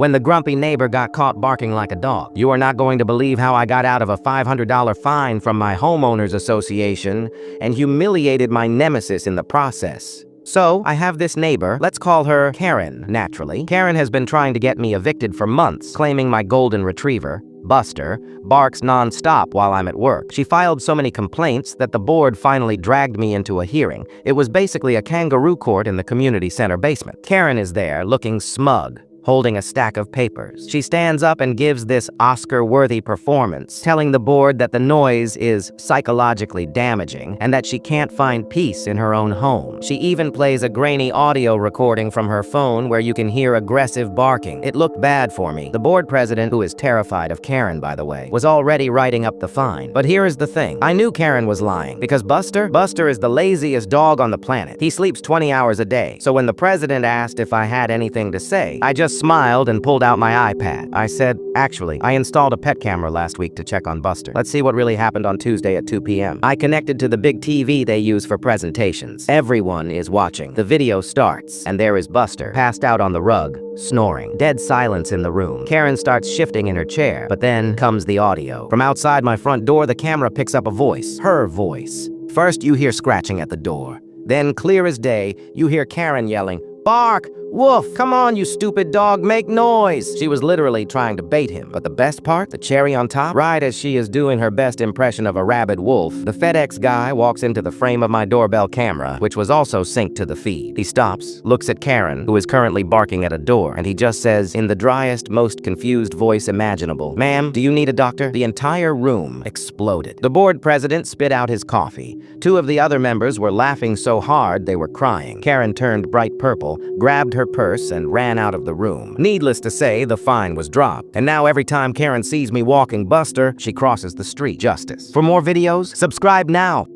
when the grumpy neighbor got caught barking like a dog. You are not going to believe how I got out of a $500 fine from my homeowners association and humiliated my nemesis in the process. So, I have this neighbor, let's call her Karen, naturally. Karen has been trying to get me evicted for months, claiming my golden retriever, Buster, barks non-stop while I'm at work. She filed so many complaints that the board finally dragged me into a hearing. It was basically a kangaroo court in the community center basement. Karen is there, looking smug, holding a stack of papers. She stands up and gives this Oscar-worthy performance, telling the board that the noise is psychologically damaging and that she can't find peace in her own home. She even plays a grainy audio recording from her phone where you can hear aggressive barking. It looked bad for me. The board president, who is terrified of Karen, by the way, was already writing up the fine. But here is the thing. I knew Karen was lying because Buster is the laziest dog on the planet. He sleeps 20 hours a day. So when the president asked if I had anything to say, I just smiled and pulled out my iPad. I said, actually, I installed a pet camera last week to check on Buster. Let's see what really happened on Tuesday at 2 p.m. I connected to the big TV they use for presentations. Everyone is watching. The video starts, and there is Buster, passed out on the rug, snoring. Dead silence in the room. Karen starts shifting in her chair, but then comes the audio. From outside my front door, the camera picks up a voice. Her voice. First, you hear scratching at the door. Then, clear as day, you hear Karen yelling, "Bark! Woof! Come on, you stupid dog, make noise!" She was literally trying to bait him. But the best part, the cherry on top, right as she is doing her best impression of a rabid wolf, the FedEx guy walks into the frame of my doorbell camera, which was also synced to the feed. He stops, looks at Karen, who is currently barking at a door, and he just says, in the driest, most confused voice imaginable, "Ma'am, do you need a doctor?" The entire room exploded. The board president spit out his coffee. Two of the other members were laughing so hard they were crying. Karen turned bright purple, grabbed her purse, and ran out of the room. Needless to say, the fine was dropped. And now every time Karen sees me walking Buster, she crosses the street. Justice. For more videos, subscribe now.